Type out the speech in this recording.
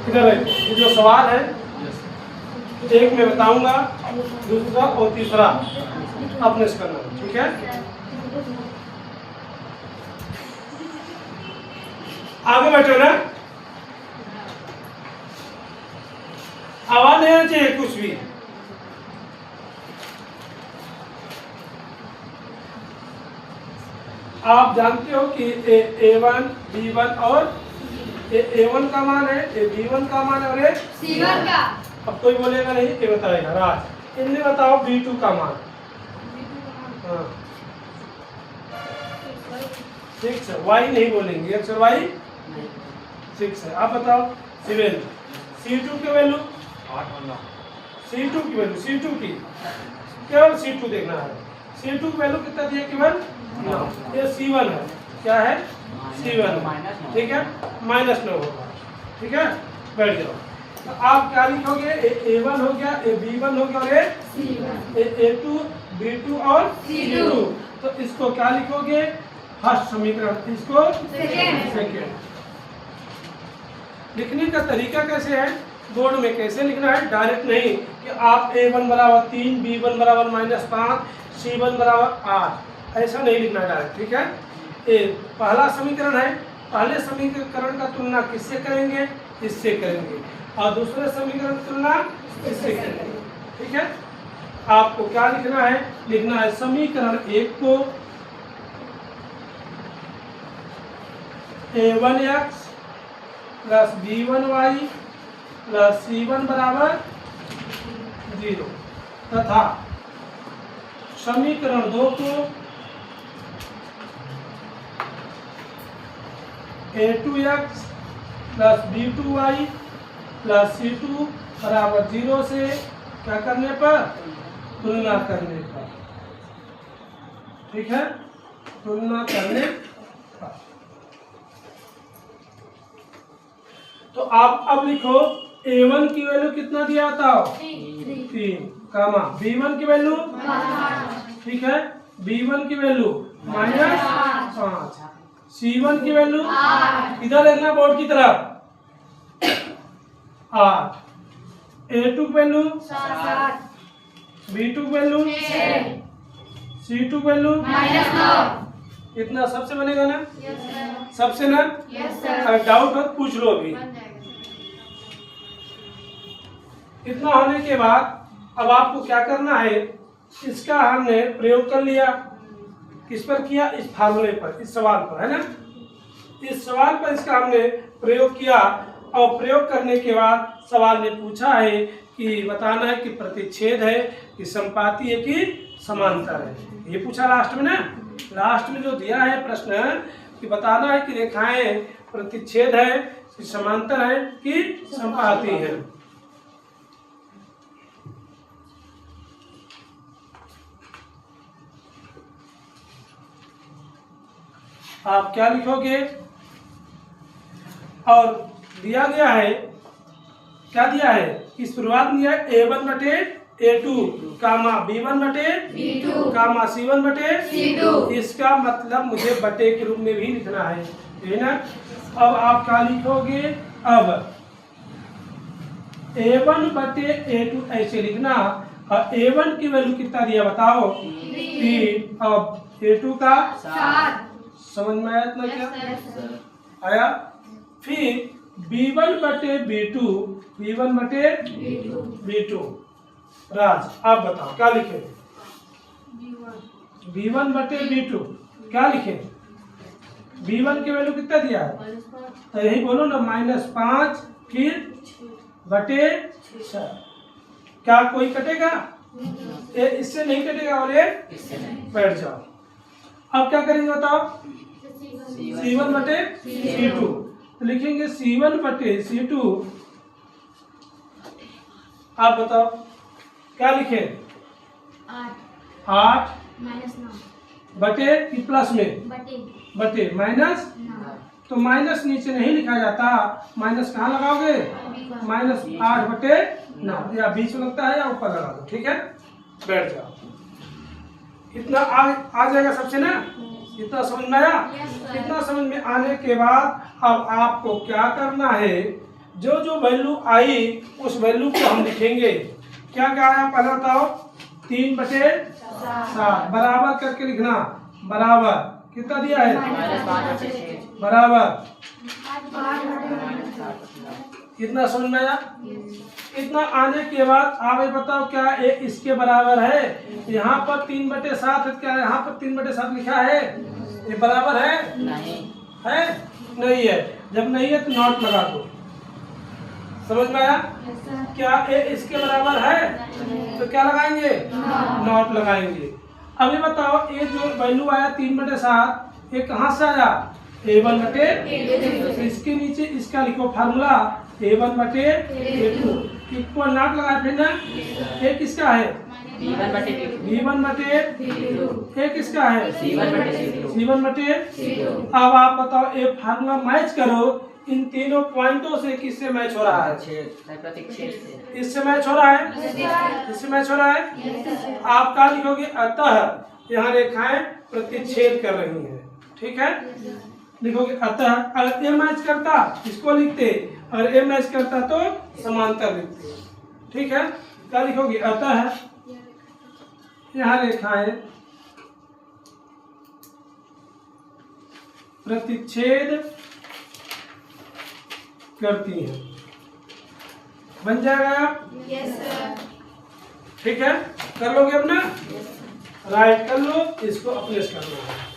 इधर ये जो सवाल है एक मैं बताऊंगा, दूसरा और तीसरा आपने से करना है, ठीक है। आगे बैठो ना, आवाज नहीं आनी चाहिए कुछ भी। आप जानते हो कि A1 B1 और A1 का मान है, B1 का मान है और C1 का। अब कोई बोलेगा नहीं, ये बताएगा राज। इन्हें बताओ B2 का मान। हाँ सिक्स है, Y नहीं बोलेंगे, X और Y 6 है। आप बताओ 7। C2 की वैल्यू, C2 की वैल्यू, C2 की केवल C2 देखना है। C2 की वैल्यू कितना दिया केवल 9। ये C1 है, क्या है C1 है, ठीक है, -9 होगा, ठीक है। बैठ जाओ। तो आप क्या लिखोगे, A1 हो गया, B1 हो गया और A2 B2 और C2। तो इसको क्या लिखोगे, फर्स्ट समीकरण, इसको सेकेंड। लिखने का तरीका कैसे है, बोर्ड में कैसे लिखना है, डायरेक्ट नहीं कि आप A1 बराबर 3, B1 बराबर -5, C1 बराबर 8, ऐसा नहीं लिखना डायरेक्ट, ठीक है। ये पहला समीकरण है, पहले समीकरण का तुलना किससे करेंगे, इससे करेंगे, और दूसरे समीकरण की तुलना इससे करेंगे, ठीक है। आपको क्या लिखना है, लिखना है समीकरण 1 को A1x plus B1y plus C1 बराबर 0 तथा समीकरण 2 को A2x plus B2y plus C2 बराबर 0 से क्या करने पर, तुलना करने पर, ठीक है, तुलना करने पर। तो आप अब लिखो A1 की वैल्यू कितना दिया था, 3, कामा B1 की वैल्यू, ठीक है, B1 की वैल्यू -5, C1 की वैल्यू, इधर देखना बोर्ड की तरफ, 8, A2 की वैल्यू 7, B2 की वैल्यू 6, C2 की वैल्यू -9। इतना सबसे बनेगा ना, सबसे ना, अगर डाउट हो पूछ लो अभी। इतना होने के बाद अब आपको क्या करना है, इसका हमने प्रयोग कर लिया, किस पर किया, इस फार्मूले पर, इस सवाल पर, है ना। इस सवाल पर इसका हमने प्रयोग किया, और प्रयोग करने के बाद सवाल ने पूछा है कि बताना है कि प्रतिच्छेद है कि संपाती है कि समांतर है, ये पूछा लास्ट में ना। लास्ट में जो दिया है प्रश्न कि बताना है कि रेखाएं प्रतिच्छेद है कि समांतर है कि संपाती है। आप क्या लिखोगे, और दिया गया है, क्या दिया है, इस शुरुआत में दिया है A1 बटे A2 कामा B1 बटे B2 कामा C1 बटे C2। इसका मतलब मुझे बटे के रूप में भी लिखना है ना। अब आप क्या लिखोगे, अब A1 बटे A2 ऐसे लिखना, और A1 की वैल्यू कितना दिया बताओ, 3, अब A2 का 7, समझ में आया इतना, क्या आया। फिर B1 बटे B2, B1 बटे B2। राज आप बताओ क्या लिखे, B1 बटे B2 क्या लिखे, B1 की वैल्यू कितना दिया है, तो यही बोलो ना, -5 फिर बटे 6। क्या कोई कटेगा, इससे नहीं कटेगा, और ये बैठ जाओ। अब क्या करेंगे बताओ, C1 बटे C2, तो लिखेंगे C1 बटे C2। आप बताओ क्या लिखे, 8 बटे कि प्लस में, बटे माइनस, तो माइनस नीचे नहीं लिखा जाता, माइनस कहाँ लगाओगे, -8 बटे 9, या बीच में लगता है या ऊपर लगा दो, ठीक है। बैठ जाओ, इतना आ जाएगा सबसे ना। इतना समझ में आया? इतना समझ में आने के बाद अब आपको क्या करना है, जो जो वैल्यू आई उस वैल्यू को हम लिखेंगे। क्या क्या आया पहले बताओ? 3/7 बराबर करके लिखना, बराबर कितना दिया है? बराबर इतना समझ में आया? इतना आने के बाद आप ये बताओ क्या ये इसके बराबर है? यहाँ पर 3/7 क्या है? यहाँ पर 3/7 लिखा है, ये बराबर है? नहीं है, नहीं है। जब नहीं है तो नॉट लगा दो। समझ में आया? क्या ये इसके बराबर है? तो क्या लगाएंगे? नॉट लगाएंगे। अभी बताओ ये जो वैल्यू आया 3/7 ये कहाँ से आया? A1/A2। इसके नीचे इसका लिखो फार्मूला A1/A2 इक्वल नॉट लगाए फिर ना, ये किसका है? B1/B2। ये किसका है? C1/C2। अब आप बताओ ये फार्मूला मैच करो इन तीनों पॉइंटों से, किससे मैच हो रहा है? इससे मैच हो रहा है, इससे मैच हो रहा है। आप क्या लिखोगे? अतः यहाँ रेखाएं प्रतिच्छेद कर रही हैं, ठीक है? लिखोगे अतः, अगर ये मैच करता इसको लिखते और ये मैच करता तो समांतर लिखते, ठीक है? क्या लिखोगे? अतः यहाँ रेखाएं प्रतिच्छेद करती हैं। बन जाएगा आप? Yes sir. ठीक है, कर लोगे अपना? राइट कर लो, इसको अपने करना है।